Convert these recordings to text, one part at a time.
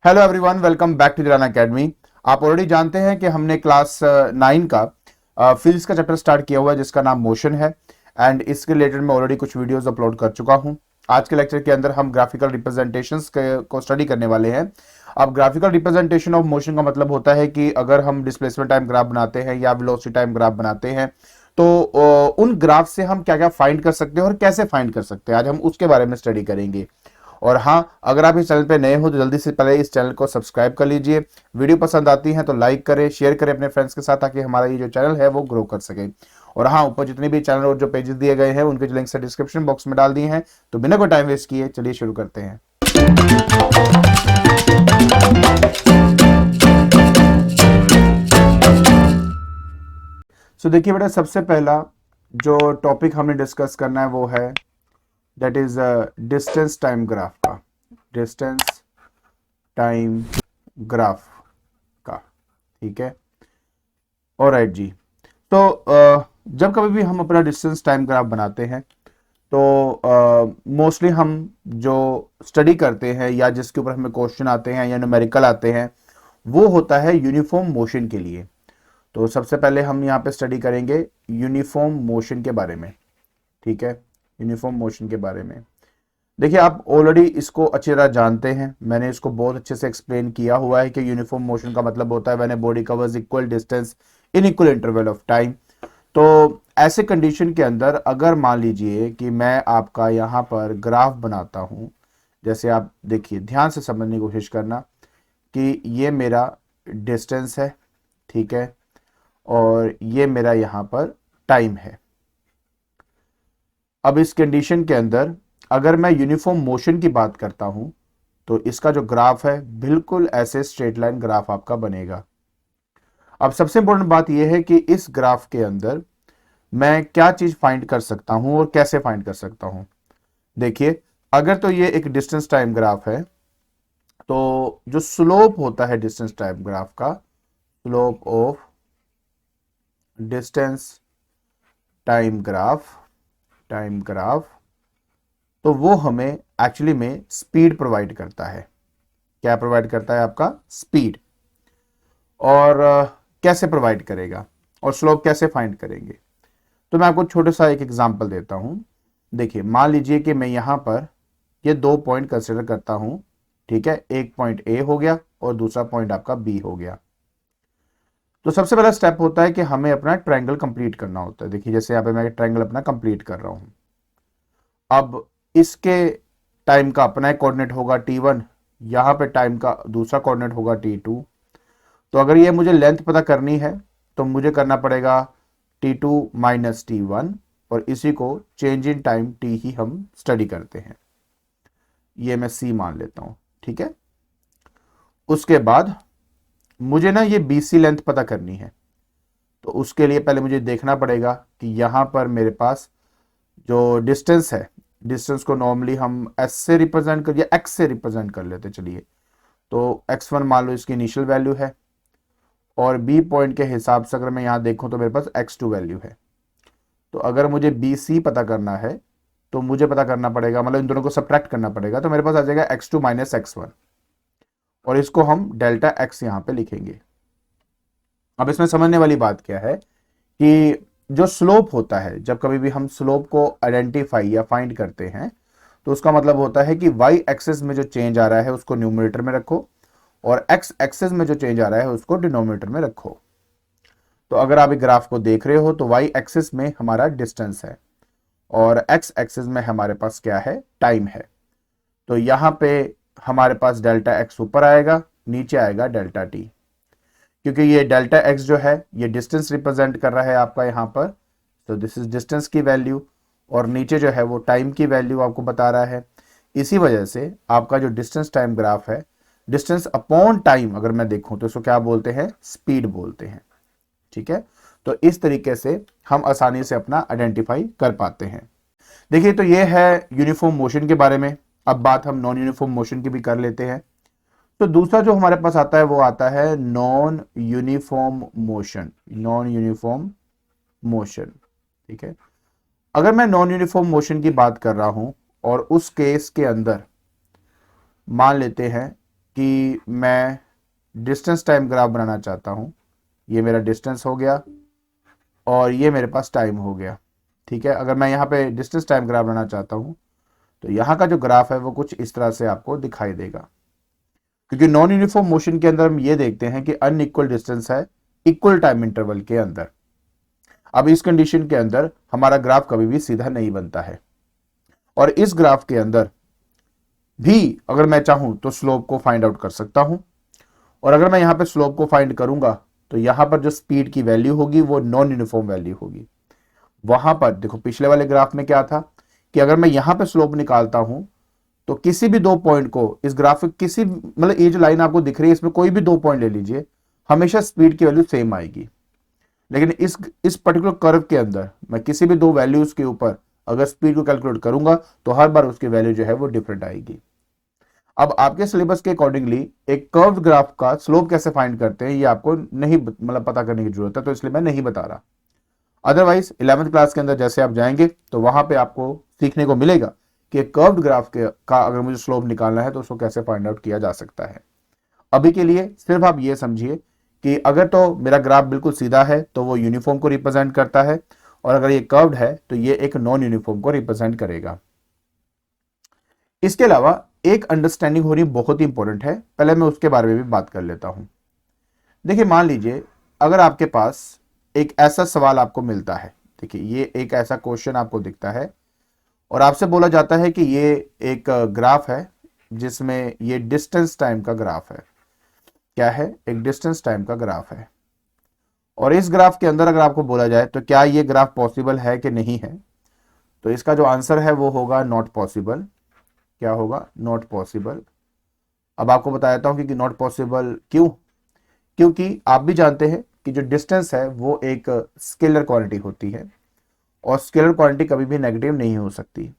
Hello everyone, welcome back to दिलाना academy. आप already जानते हैं कि हमने क्लास 9 का फिजिक्स का चैप्टर स्टार्ट किया हुआ है जिसका नाम मोशन है। एंड इसके रिलेटेड मैं ऑलरेडी कुछ वीडियोस अपलोड कर चुका हूं। आज के लेक्चर के अंदर हम ग्राफिकल रिप्रेजेंटेशंस को स्टडी करने वाले हैं। अब ग्राफिकल रिप्रेजेंटेशन ऑफ मोशन का मतलब होता है कि अगर हम डिस्प्लेसमेंट टाइम ग्राफ बनाते हैं या वेलोसिटी टाइम ग्राफ बनाते हैं तो उन ग्राफ से हम क्या क्या फाइंड कर सकते हैं और कैसे फाइंड कर सकते हैं, आज हम उसके बारे में स्टडी करेंगे। और हाँ, अगर आप इस चैनल पे नए हो तो जल्दी से पहले इस चैनल को सब्सक्राइब कर लीजिए। वीडियो पसंद आती है तो लाइक करें, शेयर करें अपने फ्रेंड्स के साथ ताकि हमारा ये जो चैनल है वो ग्रो कर सके। और हाँ, ऊपर जितने भी चैनल और जो पेजेस दिए गए हैं उनके लिंक से डिस्क्रिप्शन बॉक्स में डाल दिए हैं। तो बिना कोई टाइम वेस्ट किए चलिए शुरू करते हैं। देखिए बेटा, सबसे पहला जो टॉपिक हमने डिस्कस करना है वो है that is distance time graph का। डिस्टेंस टाइम ग्राफ का, ठीक है। ऑलराइट जी। तो जब कभी भी हम अपना डिस्टेंस टाइम ग्राफ बनाते हैं तो मोस्टली हम जो स्टडी करते हैं या जिसके ऊपर हमें क्वेश्चन आते हैं या न्यूमेरिकल आते हैं वो होता है यूनिफॉर्म मोशन के लिए। तो सबसे पहले हम यहाँ पे स्टडी करेंगे यूनिफॉर्म मोशन के बारे में, ठीक है। यूनिफॉर्म मोशन के बारे में देखिए, आप ऑलरेडी इसको अच्छी तरह जानते हैं, मैंने इसको बहुत अच्छे से एक्सप्लेन किया हुआ है कि यूनिफॉर्म मोशन का मतलब होता है when a body covers equal distance in equal interval of time. तो ऐसे कंडीशन के अंदर अगर मान लीजिए कि मैं आपका यहाँ पर ग्राफ बनाता हूँ, जैसे आप देखिए, ध्यान से समझने की कोशिश करना कि ये मेरा डिस्टेंस है, ठीक है, और ये मेरा यहाँ पर टाइम है। अब इस कंडीशन के अंदर अगर मैं यूनिफॉर्म मोशन की बात करता हूं तो इसका जो ग्राफ है बिल्कुल ऐसे स्ट्रेट लाइन ग्राफ आपका बनेगा। अब सबसे इंपॉर्टेंट बात यह है कि इस ग्राफ के अंदर मैं क्या चीज फाइंड कर सकता हूं और कैसे फाइंड कर सकता हूं। देखिए, अगर तो ये एक डिस्टेंस टाइम ग्राफ है तो जो स्लोप होता है डिस्टेंस टाइम ग्राफ का, slope of distance time graph, तो वो हमें एक्चुअली में स्पीड प्रोवाइड करता है। क्या प्रोवाइड करता है? आपका स्पीड। और कैसे प्रोवाइड करेगा और स्लोप कैसे फाइंड करेंगे, तो मैं आपको छोटा सा एक एग्जांपल देता हूं। देखिए, मान लीजिए कि मैं यहां पर ये दो पॉइंट कंसिडर करता हूं, ठीक है। एक पॉइंट ए हो गया और दूसरा पॉइंट आपका बी हो गया। तो सबसे पहला स्टेप होता है कि हमें अपना ट्रायंगल कंप्लीट करना होता है। देखिए, जैसे यहां पे मैं ट्रायंगल अपना कंप्लीट कर रहा हूं। अब इसके टाइम का अपना एक कोऑर्डिनेट होगा t1, यहां पे टाइम का दूसरा कोऑर्डिनेट होगा t2। तो अगर ये मुझे लेंथ पता करनी है तो मुझे करना पड़ेगा t2 माइनस t1, और इसी को चेंज इन टाइम t ही हम स्टडी करते हैं। ये मैं c मान लेता हूं, ठीक है। उसके बाद मुझे ना ये bc लेंथ पता करनी है, तो उसके लिए पहले मुझे देखना पड़ेगा कि यहां पर मेरे पास जो डिस्टेंस है, डिस्टेंस को नॉर्मली हम s से रिप्रेजेंट कर या x से रिप्रेजेंट कर लेते। चलिए, तो x1 मान लो इसकी इनिशियल वैल्यू है, और b पॉइंट के हिसाब से अगर मैं यहां देखूं तो मेरे पास x2 वैल्यू है। तो अगर मुझे bc पता करना है तो मुझे पता करना पड़ेगा, मतलब इन दोनों को सब्ट्रैक्ट करना पड़ेगा, तो मेरे पास आ जाएगा x2 माइनस x1, और इसको हम डेल्टा x यहां पे लिखेंगे। अब इसमें समझने वाली बात क्या है कि जो स्लोप होता है, जब कभी भी हम स्लोप को आइडेंटिफाई या फाइंड करते हैं तो उसका मतलब होता है कि y एक्सिस में जो चेंज आ रहा है उसको न्यूमरेटर में रखो, और x एक्सिस में जो चेंज आ रहा है उसको डिनोमिनेटर में रखो। तो अगर आप एक ग्राफ को देख रहे हो तो y एक्सिस में हमारा डिस्टेंस है और x एक्सिस में हमारे पास क्या है? टाइम है। तो यहां पे हमारे पास डेल्टा x ऊपर आएगा, नीचे आएगा डेल्टा t, क्योंकि ये डेल्टा x जो है ये डिस्टेंस रिप्रेजेंट कर रहा है आपका यहाँ पर। तो दिस इज डिस्टेंस की वैल्यू, और नीचे जो है वो टाइम की वैल्यू आपको बता रहा है। इसी वजह से आपका जो डिस्टेंस टाइम ग्राफ है, डिस्टेंस अपॉन टाइम अगर मैं देखूं तो इसको क्या बोलते हैं? स्पीड बोलते हैं, ठीक है। तो इस तरीके से हम आसानी से अपना आइडेंटिफाई कर पाते हैं। देखिए, तो ये है यूनिफॉर्म मोशन के बारे में। अब बात हम नॉन यूनिफॉर्म मोशन की भी कर लेते हैं। तो दूसरा जो हमारे पास आता है वो आता है non uniform motion. Non uniform motion, ठीक है। अगर मैं नॉन यूनिफॉर्म मोशन की बात कर रहा हूं और उस केस के अंदर मान लेते हैं कि मैं डिस्टेंस टाइम ग्राफ बनाना चाहता हूं। ये मेरा डिस्टेंस हो गया और ये मेरे पास टाइम हो गया। ठीक है, अगर मैं यहाँ पे डिस्टेंस टाइम ग्राफ बनाना चाहता हूं तो यहाँ का जो ग्राफ है वो कुछ इस तरह से आपको दिखाई देगा, क्योंकि नॉन यूनिफॉर्म मोशन के अंदर हम ये देखते हैं कि अनइक्वल डिस्टेंस है इक्वल टाइम इंटरवल के अंदर। अब इस कंडीशन के अंदर हमारा ग्राफ कभी भी सीधा नहीं बनता है, और इस ग्राफ के अंदर भी अगर मैं चाहूं तो स्लोप को फाइंड आउट कर सकता हूं। और अगर मैं यहां पे स्लोप को फाइंड करूंगा तो यहां पर जो स्पीड की वैल्यू होगी वो नॉन यूनिफॉर्म वैल्यू होगी। वहां पर देखो पिछले वाले ग्राफ में क्या था कि अगर मैं यहां पे स्लोप निकालता हूं तो किसी भी दो पॉइंट को इस ग्राफिक किसी मतलब ये जो लाइन आपको दिख रही है इसमें कोई भी दो पॉइंट ले लीजिए, हमेशा स्पीड की वैल्यू सेम आएगी। लेकिन इस पर्टिकुलर कर्व के अंदर मैं किसी भी दो वैल्यूज के ऊपर अगर स्पीड को कैलकुलेट करूंगा तो हर बार उसकी वैल्यू जो है वो डिफरेंट आएगी। अब आपके सिलेबस के अकॉर्डिंगली एक कर्व्ड ग्राफ का स्लोप कैसे फाइंड करते हैं ये आपको नहीं मतलब पता करने की जरूरत है, तो इसलिए मैं नहीं बता रहा। अदरवाइज 11th क्लास के अंदर जैसे आप जाएंगे तो वहां पे आपको सीखने को मिलेगा कि कर्व्ड ग्राफ का अगर मुझे स्लोप निकालना है तो उसको कैसे फाइंड आउट किया जा सकता है। अभी के लिए सिर्फ आप ये समझिए कि अगर तो मेरा ग्राफ बिल्कुल सीधा है तो वो यूनिफॉर्म को रिप्रेजेंट करता है, और अगर ये कर्व्ड है तो ये एक नॉन यूनिफॉर्म को रिप्रेजेंट करेगा। इसके अलावा एक अंडरस्टैंडिंग होनी बहुत ही इंपॉर्टेंट है, पहले मैं उसके बारे में भी बात कर लेता हूं। देखिए मान लीजिए अगर आपके पास एक ऐसा सवाल आपको मिलता है, देखिए ये एक ऐसा क्वेश्चन आपको दिखता है और आपसे बोला जाता है कि ये एक ग्राफ है जिसमें ये डिस्टेंस टाइम का ग्राफ है। क्या है? एक डिस्टेंस टाइम का ग्राफ है। और इस ग्राफ के अंदर अगर आपको बोला जाए तो क्या ये ग्राफ पॉसिबल है कि नहीं है, तो इसका जो आंसर है वो होगा नॉट पॉसिबल। क्या होगा? Not possible. अब आपको बता देता हूं कि नॉट पॉसिबल क्यों। क्योंकि आप भी जानते हैं कि जो डिस्टेंस है वो एक स्केलर क्वांटिटी होती है और स्केलर क्वांटिटी कभी भी नेगेटिव नहीं हो सकती।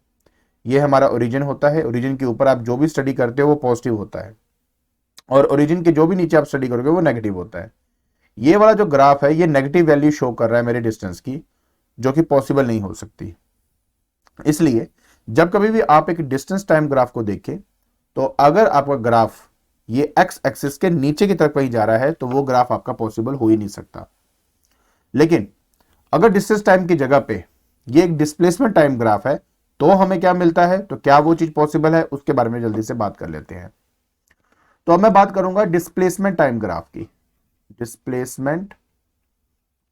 ये हमारा ओरिजिन होता है, ओरिजिन के ऊपर आप जो भी स्टडी करते हो वो पॉजिटिव होता है और ओरिजिन के जो भी नीचे आप स्टडी करोगे वो नेगेटिव होता है। ये वाला जो ग्राफ है ये नेगेटिव वैल्यू शो कर रहा है मेरे डिस्टेंस की, जो कि पॉसिबल नहीं हो सकती। इसलिए जब कभी भी आप एक डिस्टेंस टाइम ग्राफ को देखें तो अगर आपका ग्राफ ये एक्स एक्सिस के नीचे की तरफ कहीं जा रहा है तो वो ग्राफ आपका पॉसिबल हो ही नहीं सकता। लेकिन अगर डिस्टेंस टाइम की जगह पे ये एक डिस्प्लेसमेंट टाइम ग्राफ है तो हमें क्या मिलता है, तो क्या वो चीज पॉसिबल है उसके बारे में जल्दी से बात कर लेते हैं। तो अब मैं बात करूंगा डिस्प्लेसमेंट टाइम ग्राफ की, डिस्प्लेसमेंट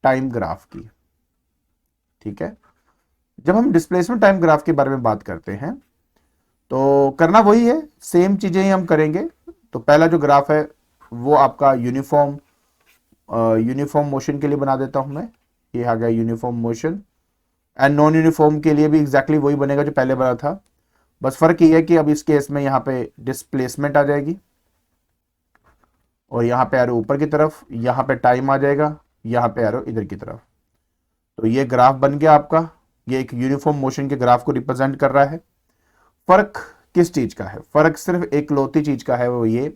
टाइम ग्राफ की। ठीक है, जब हम डिस्प्लेसमेंट टाइम ग्राफ के बारे में बात करते हैं तो करना वही है, सेम चीजें ही हम करेंगे। तो पहला जो ग्राफ है वो आपका यूनिफॉर्म मोशन के लिए बना देता हूं मैं। ये आ गया uniform motion. And non uniform के लिए भी एग्जैक्टली वही बनेगा जो पहले बना था, बस फर्क ये है कि अब इस केस में यहाँ पे डिस्प्लेसमेंट आ जाएगी और यहाँ पे एरो ऊपर की तरफ, यहाँ पे टाइम आ जाएगा, यहाँ पे एरो इधर की तरफ। तो ये ग्राफ बन गया आपका, ये एक यूनिफॉर्म मोशन के ग्राफ को रिप्रेजेंट कर रहा है। फर्क किस चीज का है? फर्क सिर्फ एक लौती चीज का है, वो ये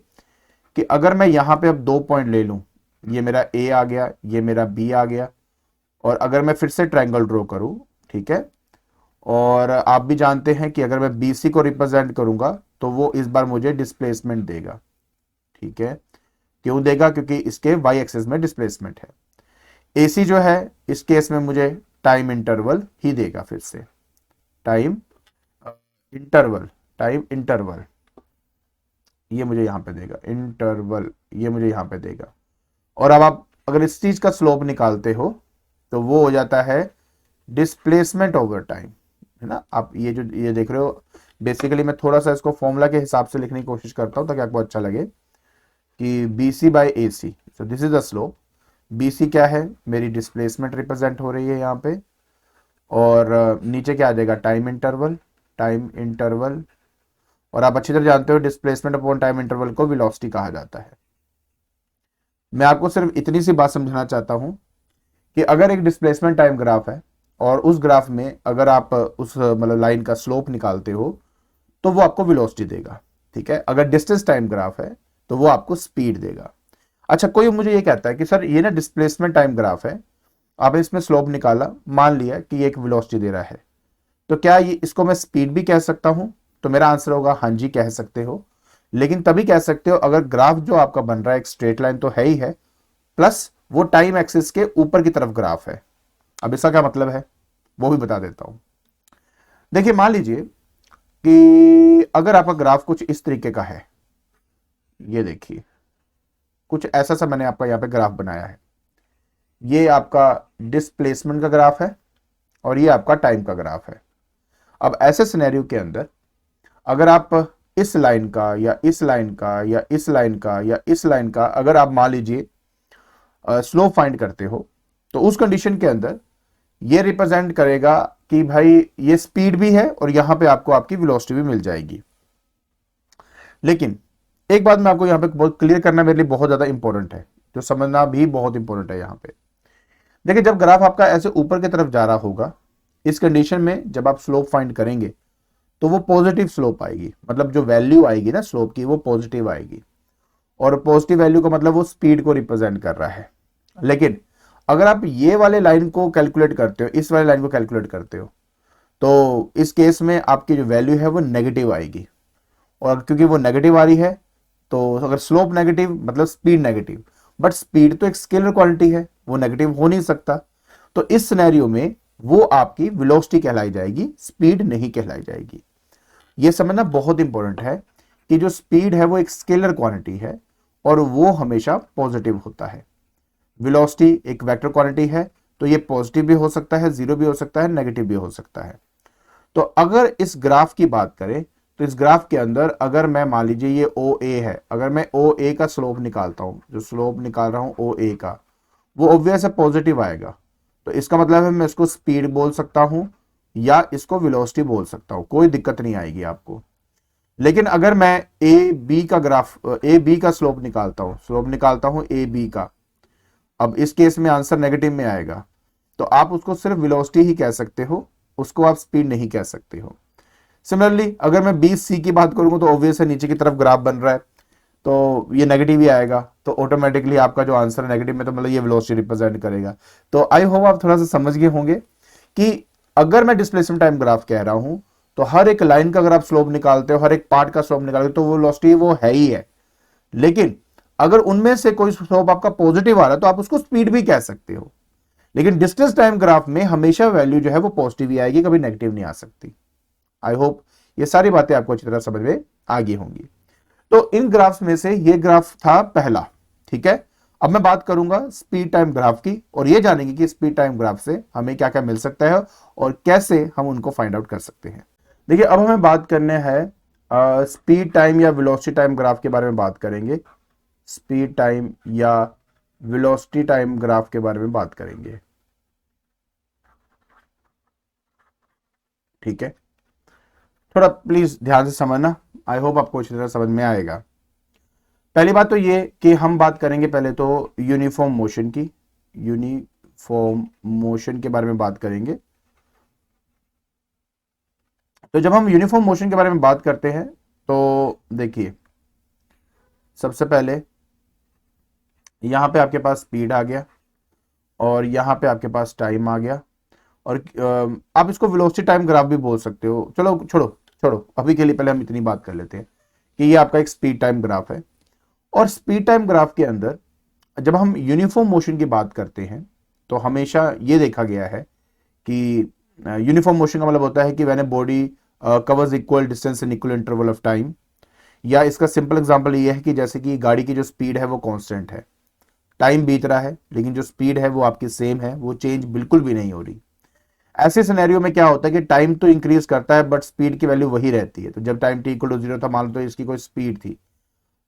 कि अगर मैं यहाँ पे अब दो पॉइंट ले लूं, ये मेरा ए आ गया, ये मेरा बी आ गया, और अगर मैं फिर से ट्रायंगल ड्रॉ करूं, ठीक है, और आप भी जानते हैं कि अगर मैं बीसी को रिप्रेजेंट करूंगा तो वो इस बार मुझे डिस्प्लेसमेंट देगा। ठीक है, क्यों देगा? क्योंकि इसके वाई एक्सिस में डिस्प्लेसमेंट है। एसी जो है इस केस में मुझे टाइम इंटरवल ही देगा, फिर से टाइम इंटरवल ये मुझे यहां पे देगा, इंटरवल ये मुझे यहां पे देगा। और अब आप अगर इस चीज का स्लोप निकालते हो तो वो हो जाता है डिस्प्लेसमेंट ओवर टाइम, है ना। आप ये देख रहे हो, बेसिकली मैं थोड़ा सा इसको फॉर्मूला के हिसाब से लिखने की कोशिश करता हूं ताकि आपको अच्छा लगे कि BC by AC, so this is the slope. BC क्या है? मेरी डिस्प्लेसमेंट रिप्रेजेंट हो रही है यहाँ पे, और नीचे क्या आ जाएगा? Time interval. और आप अच्छी तरह जानते हो डिस्प्लेसमेंट अपॉन टाइम इंटरवल को वेलोसिटी कहा जाता है। मैं आपको सिर्फ इतनी सी बात समझाना चाहता हूं कि अगर एक डिस्प्लेसमेंट टाइम ग्राफ है और उस ग्राफ में अगर आप उस मतलब लाइन का स्लोप निकालते हो तो वो आपको वेलोसिटी देगा। ठीक है, अगर डिस्टेंस टाइम ग्राफ है तो वो आपको स्पीड देगा। अच्छा, कोई मुझे ये कहता है कि सर ये ना डिस्प्लेसमेंट टाइम ग्राफ है, आपने इसमें स्लोप निकाला, मान लिया कि ये एक वेलोसिटी दे रहा है, तो क्या ये इसको मैं स्पीड भी कह सकता हूं? तो मेरा आंसर होगा हाँ जी, कह सकते हो, लेकिन तभी कह सकते हो अगर ग्राफ जो आपका बन रहा है एक स्ट्रेट लाइन तो है ही है, प्लस वो टाइम एक्सिस के ऊपर की तरफ ग्राफ है। अब इसका क्या मतलब है वो भी बता देता हूं। देखिए मान लीजिए कि अगर आपका ग्राफ कुछ इस तरीके का है, ये देखिए कुछ ऐसा सा मैंने आपका यहां पे ग्राफ बनाया है, ये आपका डिस्प्लेसमेंट का ग्राफ है और ये आपका टाइम का ग्राफ है। अब ऐसे सिनेरियो के अंदर अगर आप इस लाइन का या इस लाइन का या इस लाइन का या इस लाइन का अगर आप मान लीजिए स्लोप फाइंड करते हो, तो उस कंडीशन के अंदर ये रिप्रेजेंट करेगा कि भाई ये स्पीड भी है और यहां पे आपको आपकी वेलोसिटी भी मिल जाएगी। लेकिन एक बात मैं आपको यहां पे बहुत क्लियर करना मेरे लिए बहुत ज्यादा इंपॉर्टेंट है, जो समझना भी बहुत इंपॉर्टेंट है यहां पे। देखिए जब ग्राफ आपका ऐसे ऊपर की तरफ जा रहा होगा, इस कंडीशन में जब आप स्लोप फाइंड करेंगे तो वो पॉजिटिव स्लोप आएगी, मतलब जो वैल्यू आएगी ना स्लोप की वो पॉजिटिव आएगी, और पॉजिटिव वैल्यू का मतलब वो स्पीड को रिप्रेजेंट कर रहा है। लेकिन अगर आप ये वाले लाइन को कैलकुलेट करते हो, इस वाले लाइन को कैलकुलेट करते हो, तो इस केस में आपकी जो वैल्यू है वो नेगेटिव आएगी, और क्योंकि वो नेगेटिव आ रही है तो अगर स्लोप नेगेटिव मतलब स्पीड नेगेटिव, बट स्पीड तो एक स्केलर क्वांटिटी है, वो नेगेटिव हो नहीं सकता। तो इस सिनेरियो में वो आपकी वेलोसिटी कहलाई जाएगी, स्पीड नहीं कहलाई जाएगी। ये समझना बहुत इंपॉर्टेंट है कि जो स्पीड है वो एक स्केलर क्वांटिटी है और वो हमेशा पॉजिटिव होता है। वेलोसिटी एक वेक्टर क्वांटिटी है, तो ये पॉजिटिव भी हो सकता है, जीरो भी हो सकता है, नेगेटिव भी हो सकता है। तो अगर इस ग्राफ की बात करें तो इस ग्राफ के अंदर अगर मैं मान लीजिए ये ओ ए है, अगर मैं ओ ए का स्लोप निकालता हूं, जो स्लोप निकाल रहा हूं ओ ए का, वो ऑब्वियस है पॉजिटिव आएगा। तो इसका मतलब है मैं इसको स्पीड बोल सकता हूं या इसको वेलोसिटी बोल सकता हूं, कोई दिक्कत नहीं आएगी आपको। लेकिन अगर मैं ए बी का स्लोप निकालता हूं ए बी का, अब इस केस में आंसर नेगेटिव में आएगा, तो आप उसको सिर्फ वेलोसिटी ही कह सकते हो, उसको आप स्पीड नहीं कह सकते हो। सिमिलरली अगर मैं बी सी की बात करूंगा तो ऑब्वियस है नीचे की तरफ ग्राफ बन रहा है तो ये नेगेटिव ही आएगा, तो ऑटोमेटिकली आपका जो आंसर है नेगेटिव में, तो मतलब ये वेलोसिटी रिप्रेजेंट करेगा। तो आई होप आप थोड़ा सा समझ गए होंगे कि अगर मैं डिस्प्लेसमेंट टाइम ग्राफ कह रहा हूं तो हर एक लाइन का अगर आप स्लोप निकालते हो, हर एक पार्ट का स्लोप निकालते हो, तो वो वेलोसिटी वो है ही है। लेकिन अगर उनमें से कोई स्लोप आपका पॉजिटिव आ रहा है तो आप उसको स्पीड भी कह सकते हो। लेकिन डिस्टेंस टाइम ग्राफ में हमेशा वैल्यू जो है वो पॉजिटिव ही आएगी, कभी नेगेटिव नहीं आ सकती। आई होप ये सारी बातें आपको अच्छी तरह समझ में आ गई होंगी। तो इन ग्राफ्स में से ये ग्राफ था पहला, ठीक है। अब मैं बात करूंगा स्पीड टाइम ग्राफ की, और ये जानेंगे कि स्पीड टाइम ग्राफ से हमें क्या क्या मिल सकता है और कैसे हम उनको फाइंड आउट कर सकते हैं। देखिए अब हमें बात करने हैं स्पीड टाइम या वेलोसिटी टाइम ग्राफ के बारे में बात करेंगे। स्पीड टाइम या वेलोसिटी टाइम ग्राफ के बारे में बात करेंगे, ठीक है। थोड़ा प्लीज ध्यान से समझना, आई होप आपको अच्छी तरह समझ में आएगा। पहली बात तो ये कि हम बात करेंगे पहले तो यूनिफॉर्म मोशन की, यूनिफॉर्म मोशन के बारे में बात करेंगे। तो जब हम यूनिफॉर्म मोशन के बारे में बात करते हैं तो देखिए सबसे पहले यहां पे आपके पास स्पीड आ गया और यहां पे आपके पास टाइम आ गया, और आप इसको वेलोसिटी टाइम ग्राफ भी बोल सकते हो। चलो छोड़ो छोड़ो, अभी के लिए पहले हम इतनी बात कर लेते हैं कि ये आपका एक स्पीड टाइम ग्राफ है। और स्पीड टाइम ग्राफ के अंदर जब हम यूनिफॉर्म मोशन की बात करते हैं तो हमेशा ये देखा गया है कि यूनिफॉर्म मोशन का मतलब होता है कि when a body covers equal distance in equal interval of time, या इसका सिंपल एग्जांपल ये है कि जैसे कि गाड़ी की जो स्पीड है वो कांस्टेंट है, टाइम बीत रहा है लेकिन जो स्पीड है वो आपकी सेम है, वो चेंज बिल्कुल भी नहीं हो रही। ऐसे सिनेरियो में क्या होता है कि टाइम तो इंक्रीज करता है बट स्पीड की वैल्यू वही रहती है। तो जब टाइम टी इक्वल टू 0 था, मान लो तो इसकी कोई स्पीड थी,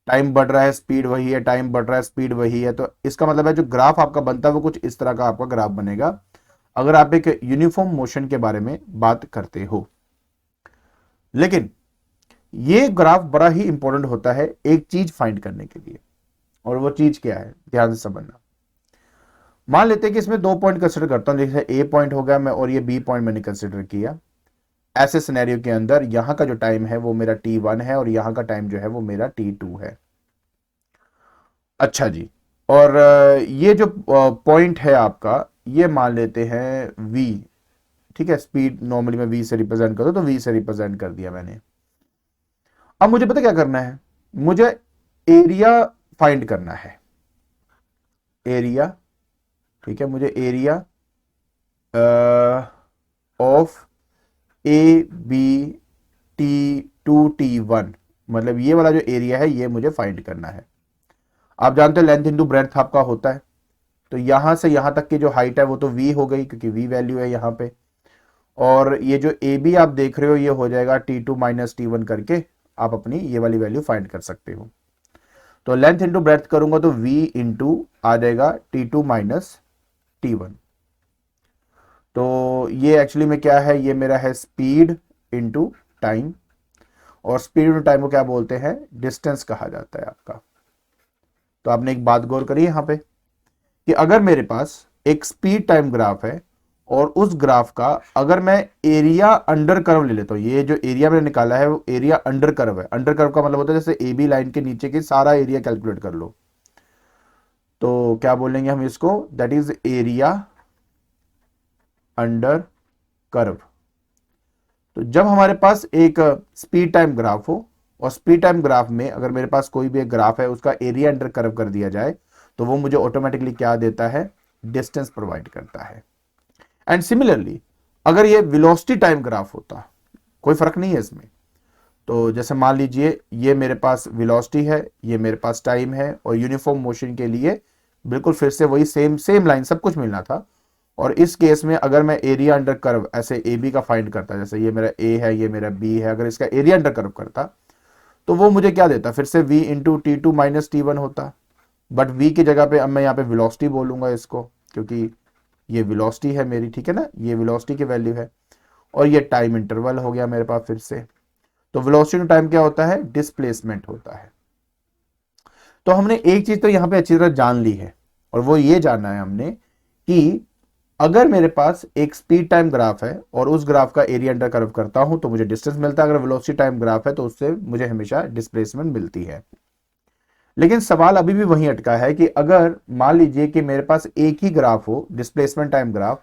टाइम बढ़ रहा है स्पीड वही है, टाइम बढ़ रहा है स्पीड वही है, तो इसका मतलब है जो ग्राफ आपका बनता है वो कुछ इस तरह का आपका ग्राफ बनेगा अगर आप एक यूनिफॉर्म मोशन के बारे में बात करते हो। लेकिन ये ग्राफ बड़ा ही इंपॉर्टेंट होता है एक चीज फाइंड करने के लिए, और वो चीज क्या है ध्यान से समझना। मान लेते हैं कि इसमें दो पॉइंट कंसिडर करता हूं, जैसे ए पॉइंट हो गया मैं और ये बी पॉइंट मैंने कंसिडर किया। ऐसे सिनेरियो के अंदर यहां का जो टाइम है वो मेरा T1 है और यहां का टाइम जो है वो मेरा T2 है। अच्छा जी, और ये जो पॉइंट है आपका ये मान लेते हैं V, ठीक है। स्पीड नॉर्मली मैं V से रिप्रेजेंट करता हूं तो V से रिप्रेजेंट कर दिया मैंने। अब मुझे पता क्या करना है, मुझे एरिया फाइंड करना है, एरिया, ठीक है, मुझे area of A B T2 T1, मतलब ये वाला जो एरिया है ये मुझे फाइंड करना है। आप जानते हो लेंथ इंटू ब्रेड्थ आपका होता है, तो यहां से यहां तक की जो हाइट है वो तो v हो गई क्योंकि v वैल्यू है यहां पे, और ये जो ए बी आप देख रहे हो ये हो जाएगा T2 माइनस T1 करके आप अपनी ये वाली वैल्यू फाइंड कर सकते हो। तो लेंथ इंटू ब्रेड्थ करूंगा तो v इंटू आ जाएगा T2 माइनस T1। तो ये एक्चुअली में क्या है, ये मेरा है स्पीड इंटू टाइम, और स्पीड इंटू टाइम को क्या बोलते हैं, डिस्टेंस कहा जाता है आपका। तो आपने एक बात गौर करी यहां पे कि अगर मेरे पास एक स्पीड टाइम ग्राफ है और उस ग्राफ का अगर मैं एरिया अंडर कर्व ले लेता हूं, ये जो एरिया मैंने निकाला है वो एरिया अंडर कर्व है। अंडर कर्व का मतलब होता है जैसे ए बी लाइन के नीचे के सारा एरिया कैलकुलेट कर लो, तो क्या बोलेंगे हम इसको, that is area under curve. तो जब हमारे पास एक स्पीड टाइम ग्राफ हो और स्पीड टाइम ग्राफ में अगर मेरे पास कोई भी एक ग्राफ है उसका एरिया अंडर कर्व कर दिया जाए तो वो मुझे ऑटोमेटिकली क्या देता है, डिस्टेंस प्रोवाइड करता है। एंड सिमिलरली अगर ये वेलोसिटी टाइम ग्राफ होता, कोई फर्क नहीं है इसमें, तो जैसे मान लीजिए ये मेरे पास वेलोसिटी है, ये मेरे पास टाइम है, और यूनिफॉर्म मोशन के लिए बिल्कुल फिर से वही सेम लाइन सब कुछ मिलना था। और इस केस में अगर मैं एरिया अंडर कर्व ऐसे ए बी का फाइंड करता, जैसे ये मेरा ए है ये मेरा बी है, अगर इसका एरिया अंडर कर्व करता तो वो मुझे क्या देता, फिर से v into T2 minus T1 होता। बट v की जगह पे अब मैं यहाँ पे वेलोसिटी बोलूंगा इसको, क्योंकि ये वेलोसिटी है मेरी, ठीक है ना, ये वेलोसिटी की वैल्यू है, और ये टाइम इंटरवल हो गया मेरे पास फिर से। तो वेलोसिटी टू टाइम क्या होता है, डिस्प्लेसमेंट होता है। तो हमने एक चीज तो यहाँ पे अच्छी तरह जान ली है, और वो ये जानना है हमने कि अगर मेरे पास एक स्पीड टाइम ग्राफ है और उस ग्राफ का एरिया अंडर कर्व करता हूं तो मुझे डिस्टेंस मिलता है, अगर वेलोसिटी टाइम ग्राफ है तो उससे मुझे हमेशा डिस्प्लेसमेंट मिलती है। लेकिन सवाल अभी भी वहीं अटका है कि अगर मान लीजिए कि मेरे पास एक ही ग्राफ हो, displacement time graph,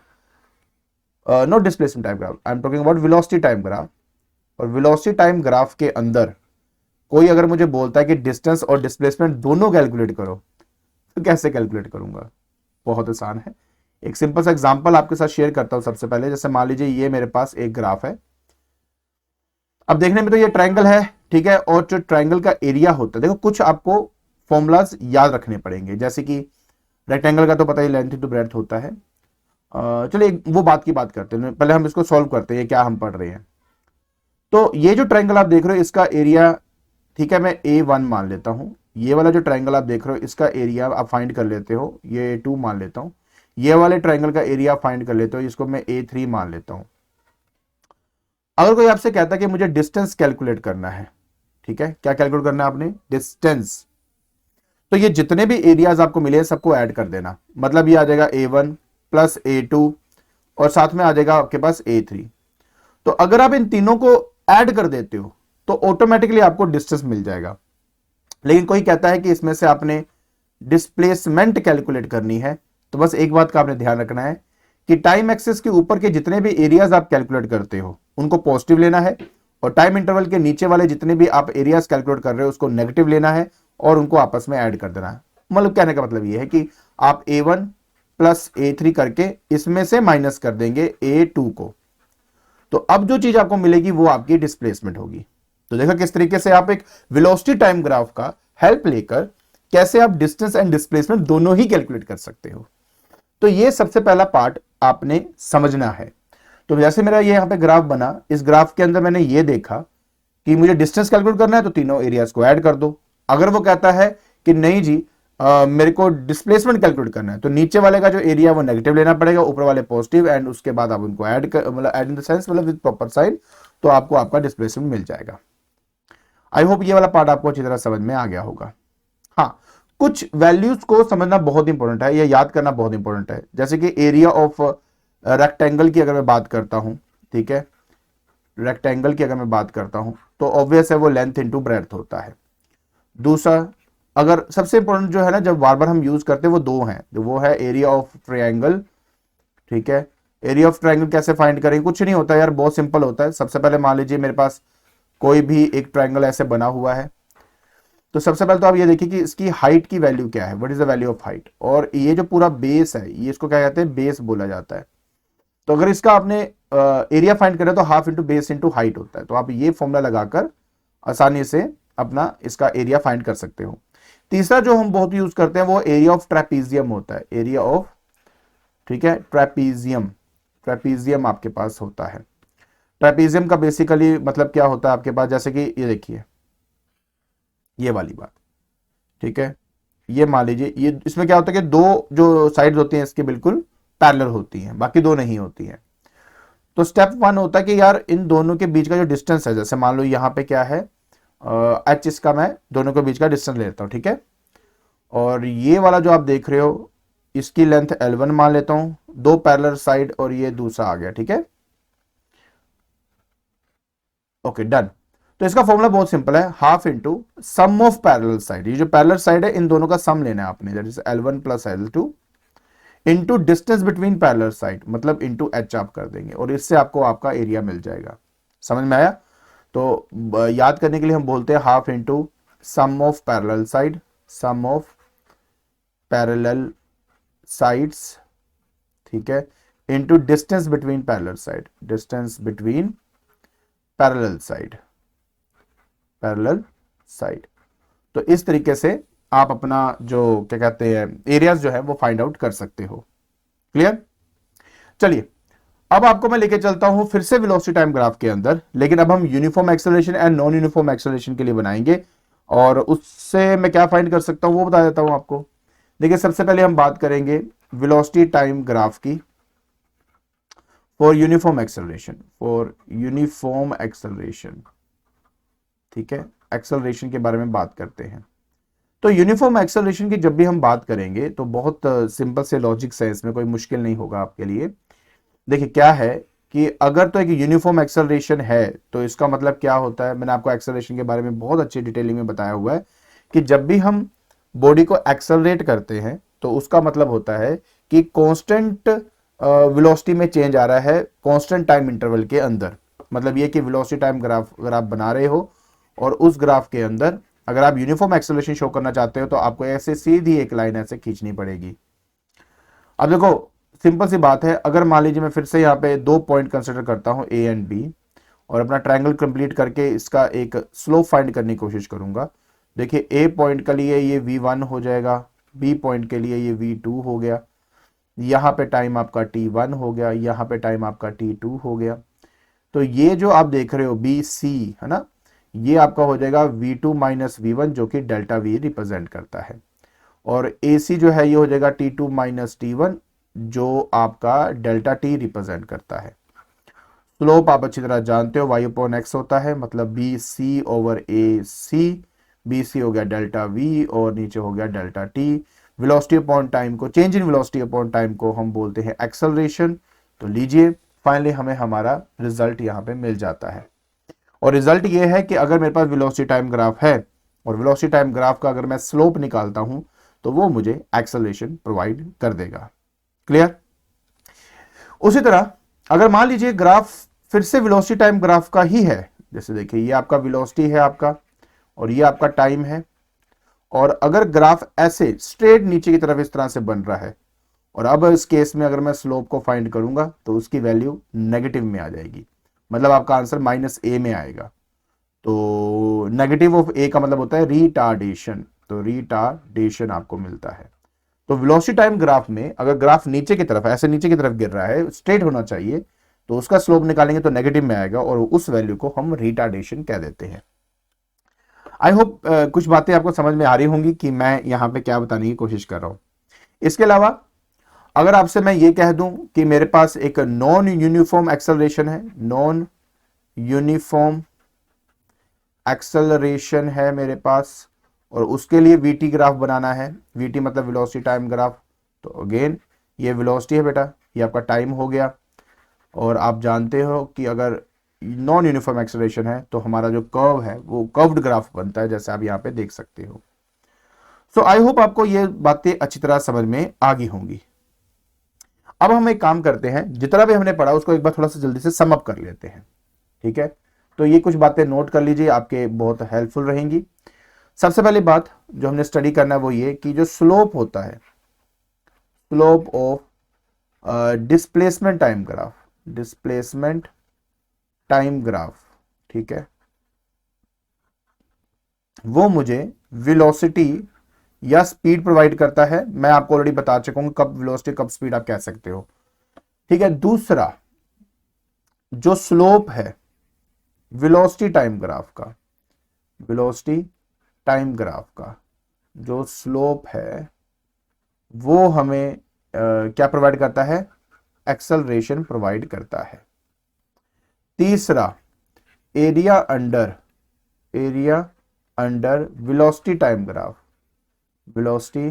not displacement time graph, I am talking about velocity time graph, और वेलोसिटी टाइम ग्राफ के अंदर कोई अगर मुझे बोलता है कि डिस्टेंस और डिस्प्लेसमेंट दोनों कैलकुलेट करो, तो कैसे कैलकुलेट करूंगा, बहुत आसान है। एक सिंपल सा एग्जांपल आपके साथ शेयर करता हूं सबसे पहले। जैसे मान लीजिए ये मेरे पास एक ग्राफ है, अब देखने में तो ये ट्रायंगल है, ठीक है, और जो ट्रायंगल का एरिया होता है, देखो कुछ आपको फॉर्मूलाज याद रखने पड़ेंगे, जैसे कि रेक्टेंगल का तो पता ही लेंथ इंटू ब्रेड्थ होता है। चलिए वो बात की बात करते हैं, पहले हम इसको सॉल्व करते हैं, क्या हम पढ़ रहे हैं। तो ये जो ट्रायंगल आप देख रहे हो इसका एरिया, ठीक है, मैं A1 मान लेता हूं। ये वाला जो ट्रायंगल आप देख रहे हो इसका एरिया आप फाइंड कर लेते हो, ये A2 मान लेता हूं। ये वाले ट्रायंगल का एरिया फाइंड कर लेते हो, इसको मैं A3 मान लेता हूं। अगर कोई आपसे कहता है कि मुझे डिस्टेंस कैलकुलेट करना है, ठीक है, क्या कैलकुलेट करना है आपने, डिस्टेंस, तो ये जितने भी एरियाज आपको मिले सबको ऐड कर देना, मतलब ये आ जाएगा A1 प्लस A2 और साथ में आ जाएगा आपके पास A3। तो अगर आप इन तीनों को ऐड कर देते हो तो ऑटोमेटिकली आपको डिस्टेंस मिल जाएगा। लेकिन कोई कहता है कि इसमें से आपने डिस्प्लेसमेंट कैलकुलेट करनी है, तो बस एक बात का आपने ध्यान रखना है कि टाइम एक्सिस के ऊपर के जितने भी एरियाज आप कैलकुलेट करते हो उनको पॉजिटिव लेना है, और टाइम इंटरवल के नीचे वाले जितने भी आप एरियाज कैलकुलेट कर रहे हो उसको नेगेटिव लेना है और उनको आपस में ऐड कर देना है। मतलब कहने का मतलब ये है कि आप A1 प्लस A3 करके इसमें से माइनस कर देंगे A2 को, तो अब जो चीज आपको मिलेगी वो आपकी डिस्प्लेसमेंट होगी। तो देखो किस तरीके से आप एक वेलोसिटी टाइम ग्राफ का हेल्प लेकर कैसे आप डिस्टेंस एंड डिस्प्लेसमेंट दोनों ही कैलकुलेट कर सकते हो। तो ये सबसे पहला पार्ट आपने समझना है। तो जैसे मेरा ये यहां पे ग्राफ बना, इस ग्राफ के अंदर मैंने ये देखा कि मुझे डिस्टेंस कैलकुलेट करना है तो तीनों एरियाज को ऐड कर दो। अगर वो कहता है कि नहीं जी मेरे को डिस्प्लेसमेंट कैलकुलेट करना है, तो नीचे वाले का जो एरिया वो नेगेटिव लेना पड़ेगा, ऊपर वाले पॉजिटिव, एंड उसके बाद आप उनको ऐड कर, मतलब ऐड इन द सेंस मतलब विद प्रॉपर साइन, तो आपको आपका डिस्प्लेसमेंट मिल जाएगा। आई होप ये वाला पार्ट आपको अच्छी तरह समझ में आ गया होगा। हाँ, कुछ वैल्यूज को समझना बहुत इंपॉर्टेंट है, या याद करना बहुत इंपॉर्टेंट है। जैसे कि एरिया ऑफ रेक्टेंगल की अगर मैं बात करता हूं, ठीक है, रेक्टेंगल की अगर मैं बात करता हूं तो ऑब्वियस है वो लेंथ इंटू ब्रेड्थ होता है। दूसरा, अगर सबसे इंपॉर्टेंट जो है ना जब बार बार हम यूज करते हैं वो दो हैं, जो वो है एरिया ऑफ ट्रायंगल, ठीक है। एरिया ऑफ ट्रायंगल कैसे फाइंड करेंगे, कुछ नहीं होता यार, बहुत सिंपल होता है। सबसे पहले मान लीजिए मेरे पास कोई भी एक ट्रायंगल ऐसे बना हुआ है, तो सबसे पहले तो आप ये देखिए कि इसकी हाइट की वैल्यू क्या है, what is the value of height. और ये जो पूरा बेस है, ये इसको क्या कहते हैं, बेस बोला जाता है। तो अगर इसका आपने एरिया फाइंड करें तो half into base into height होता है। तो आप ये फॉर्मूला लगाकर आसानी से अपना इसका एरिया फाइंड कर सकते हो। तीसरा जो हम बहुत यूज करते हैं वो एरिया ऑफ ट्रेपीजियम होता है, एरिया ऑफ, ठीक है, ट्रेपीजियम, ट्रेपीजियम आपके पास होता है। ट्रेपीजियम का बेसिकली मतलब क्या होता है आपके पास, जैसे कि ये देखिए ये वाली बात, ठीक है, ये मान लीजिए, ये इसमें क्या होता है कि दो जो साइड्स होती हैं इसके बिल्कुल पैरेलल होती हैं, बाकी दो नहीं होती हैं। तो स्टेप वन होता है कि यार इन दोनों के बीच का जो डिस्टेंस है, जैसे मान लो यहाँ पे क्या है एच, इसका मैं दोनों के बीच का डिस्टेंस लेता हूँ, ठीक है। और ये वाला जो आप देख रहे हो इसकी लेंथ L1 मान लेता हूं, दो पैरेलल साइड और ये दूसरा आ गया, ठीक है। Okay done. तो इसका फॉर्मूला बहुत सिंपल है, half into sum of parallel side, ये जो पैरेलल साइड है इन दोनों का सम लेना है आपने, that is L1 plus L2 into distance between parallel side, मतलब इंटू H आप कर देंगे और इससे आपको आपका एरिया मिल जाएगा। समझ में आया? तो याद करने के लिए हम बोलते हैं half into sum of parallel side, sum of parallel sides, ठीक है, into distance between parallel side, distance between parallel side, parallel side. तो इस तरीके से आप अपना जो क्या कहते हैं एरियाज जो है वो फाइंड आउट कर सकते हो। क्लियर? चलिए अब आपको मैं लेके चलता हूं फिर से वेलोसिटी टाइम ग्राफ के अंदर, लेकिन अब हम uniform acceleration and non uniform acceleration के लिए बनाएंगे। और उससे मैं क्या फाइंड कर सकता हूं वो बता देता हूं आपको। देखिए सबसे पहले हम बात करेंगे वेलोसिटी टाइम ग्राफ की for uniform acceleration, for uniform acceleration, ठीक है, एक्सेलरेशन के बारे में बात करते हैं। तो यूनिफॉर्म एक्सेलरेशन की जब भी हम बात करेंगे तो बहुत सिंपल से लॉजिक्स है, इसमें कोई मुश्किल नहीं होगा आपके लिए। देखिए क्या है कि अगर तो एक यूनिफॉर्म एक्सेलरेशन है तो इसका मतलब क्या होता है, मैंने आपको एक्सेलरेशन के बारे में बहुत अच्छी डिटेलिंग में बताया हुआ है कि जब भी हम बॉडी को एक्सेलरेट करते हैं तो उसका मतलब होता है कि कांस्टेंट वेलोसिटी में चेंज आ रहा है कांस्टेंट टाइम इंटरवल के अंदर। मतलब ये कि वेलोसिटी टाइम ग्राफ अगर आप बना रहे हो और उस ग्राफ के अंदर अगर आप यूनिफॉर्म एक्सेलरेशन शो करना चाहते हो तो आपको ऐसे सीधी एक लाइन ऐसे खींचनी पड़ेगी। अब देखो सिंपल सी बात है, अगर मान लीजिए मैं फिर से यहाँ पे दो पॉइंट कंसिडर करता हूँ A एंड B और अपना ट्रायंगल कंप्लीट करके इसका एक स्लोप फाइंड करने की कोशिश करूंगा। देखिए A पॉइंट के लिए ये V1 हो जाएगा, B पॉइंट के लिए ये V2 हो गया, यहाँ पे टाइम आपका T1 हो गया, यहाँ पे टाइम आपका T2 हो गया। तो ये जो आप देख रहे हो BC है ना, ये आपका हो जाएगा V2 माइनस V1 जो कि डेल्टा V रिप्रेजेंट करता है। और AC जो है ये हो जाएगा T2 माइनस T1 जो आपका डेल्टा T रिप्रेजेंट करता है। स्लोप आप अच्छी तरह जानते हो y अपॉन x होता है, मतलब BC ओवर AC, BC हो गया डेल्टा V और नीचे हो गया delta T। Velocity upon time को, change in velocity upon time को हम बोलते हैं एक्सेलरेशन। तो लीजिए फाइनली हमें हमारा रिजल्ट यहाँ पे मिल जाता है और रिजल्ट ये है कि अगर मेरे पास वेलोसिटी टाइम ग्राफ है और वेलोसिटी टाइम ग्राफ का अगर मैं स्लोप निकालता हूं तो वो मुझे एक्सेलरेशन प्रोवाइड कर देगा। क्लियर? उसी तरह अगर मान लीजिए ग्राफ फिर से वेलोसिटी टाइम ग्राफ का ही है, जैसे देखिए ये आपका वेलोसिटी है आपका और ये आपका टाइम है, और अगर ग्राफ ऐसे स्ट्रेट नीचे की तरफ इस तरह से बन रहा है और अब इस केस में अगर मैं स्लोप को फाइंड करूंगा तो उसकी वैल्यू नेगेटिव में आ जाएगी, मतलब आपका आंसर -a में आएगा। तो नेगेटिव ऑफ a का मतलब होता है रिटार्डेशन, तो रिटार्डेशन आपको मिलता है। तो वेलोसिटी टाइम ग्राफ में अगर ग्राफ नीचे की तरफ ऐसे नीचे की तरफ गिर रहा है, स्ट्रेट होना चाहिए, तो उसका स्लोप निकालेंगे तो नेगेटिव में आएगा और उस वैल्यू को हम रिटार्डेशन कह देते हैं। आई होप कुछ बातें आपको समझ में आ रही होंगी कि मैं यहां पे क्या बताने की कोशिश कर रहा हूं। इसके अलावा अगर आपसे मैं ये कह दूं कि मेरे पास एक नॉन यूनिफॉर्म एक्सेलरेशन है, नॉन यूनिफॉर्म एक्सेलरेशन है मेरे पास और उसके लिए वीटी ग्राफ बनाना है, वीटी मतलब वेलोसिटी टाइम ग्राफ। तो अगेन ये वेलोसिटी है बेटा, ये आपका टाइम हो गया और आप जानते हो कि अगर नॉन यूनिफॉर्म एक्सेलरेशन है तो हमारा जो कर्व है वो कर्व्ड ग्राफ बनता है, जैसे आप यहाँ पे देख सकते हो। सो आई होप आपको ये बातें अच्छी तरह समझ में आ गई होंगी। अब हम एक काम करते हैं, जितना भी हमने पढ़ा उसको एक बार थोड़ा सा जल्दी से सम अप कर लेते हैं, ठीक है। तो ये कुछ बातें नोट कर लीजिए, आपके बहुत हेल्पफुल रहेंगी। सबसे पहली बात जो हमने स्टडी करना है वो ये कि जो स्लोप होता है, slope of displacement time graph, displacement time graph, ठीक है, वो मुझे वेलोसिटी या स्पीड प्रोवाइड करता है। मैं आपको ऑलरेडी बता चुका हूं कब वेलोसिटी कब स्पीड आप कह सकते हो, ठीक है। दूसरा जो स्लोप है वेलोसिटी टाइम ग्राफ का, वेलोसिटी टाइम ग्राफ का जो स्लोप है वो हमें क्या प्रोवाइड करता है, एक्सेलरेशन प्रोवाइड करता है। तीसरा area under velocity time graph, velocity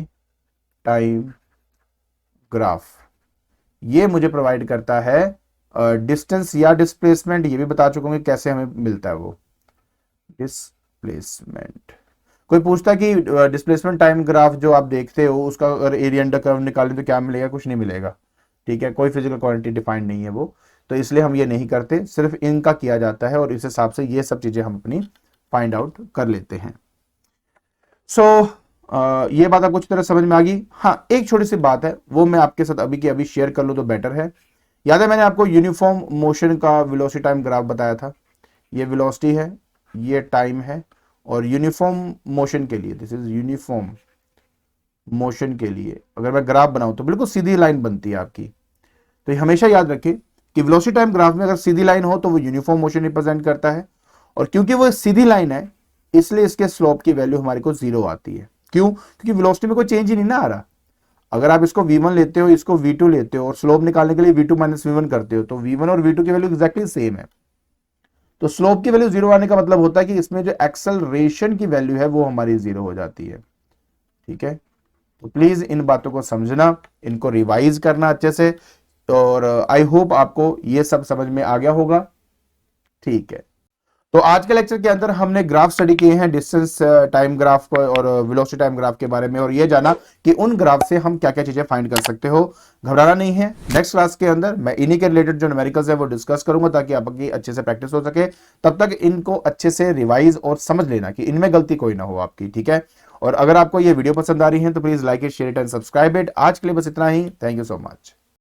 time graph, ये मुझे प्रोवाइड करता है डिस्टेंस या डिस्प्लेसमेंट, ये भी बता चुका हूं कैसे हमें मिलता है वो डिस्प्लेसमेंट। कोई पूछता है कि डिस्प्लेसमेंट टाइम ग्राफ जो आप देखते हो उसका अगर एरिया अंडर कर्व निकालें तो क्या मिलेगा, कुछ नहीं मिलेगा, ठीक है, कोई फिजिकल क्वांटिटी डिफाइंड नहीं है वो, तो इसलिए हम ये नहीं करते, सिर्फ इनका किया जाता है और इस हिसाब से ये सब चीजें हम अपनी फाइंड आउट कर लेते हैं। सो ये बात आपको अच्छी तरह समझ में आ गई। हाँ, एक छोटी सी बात है वो मैं आपके साथ अभी की अभी शेयर कर लूँ तो बेटर है। याद है मैंने आपको यूनिफॉर्म मोशन का वेलोसिटी टाइम ग्राफ बताया था, ये वेलोसिटी है, ये टाइम है, और यूनिफॉर्म मोशन के लिए, दिस इज यूनिफॉर्म मोशन के लिए अगर मैं ग्राफ बनाऊं तो बिल्कुल सीधी लाइन बनती है आपकी। तो ये हमेशा याद रखें कि वेलोसिटी टाइम ग्राफ में अगर सीधी लाइन हो तो वो यूनिफॉर्म मोशन रिप्रेजेंट करता है, और क्योंकि वो सीधी लाइन है इसलिए इसके स्लोप की वैल्यू हमारे को 0 आती है। क्यों? क्योंकि वेलोसिटी में कोई चेंज ही नहीं ना आ रहा। अगर आप इसको v1 लेते हो, इसको v2 लेते हो और स्लोप निकालने के लिए v2 माइनस v1 करते हो तो v1 और v2 की वैल्यू एक्जैक्टली सेम है। तो स्लोप की वैल्यू 0 आने का मतलब होता है कि इसमें जो एक्सेलरेशन की वैल्यू है वो हमारी 0 हो जाती है, ठीक है। तो प्लीज इन बातों को समझना, इनको रिवाइज करना अच्छे से, और आई होप आपको ये सब समझ में आ गया होगा, ठीक है। तो आज के लेक्चर के अंदर हमने ग्राफ स्टडी किए हैं, डिस्टेंस टाइम ग्राफ को और वेलोसिटी टाइम ग्राफ के बारे में, और ये जाना कि उन ग्राफ से हम क्या क्या चीजें फाइंड कर सकते हो। घबराना नहीं है, नेक्स्ट क्लास के अंदर मैं इन्हीं के रिलेटेड जो न्यूमेरिकल्स है वो डिस्कस करूंगा ताकि आपकी अच्छे से प्रैक्टिस हो सके। तब तक इनको अच्छे से रिवाइज और समझ लेना कि इनमें गलती कोई ना हो आपकी, ठीक है। और अगर आपको ये वीडियो पसंद आ रही है तो please like it, share it and subscribe it. आज के लिए बस इतना ही, थैंक यू सो मच।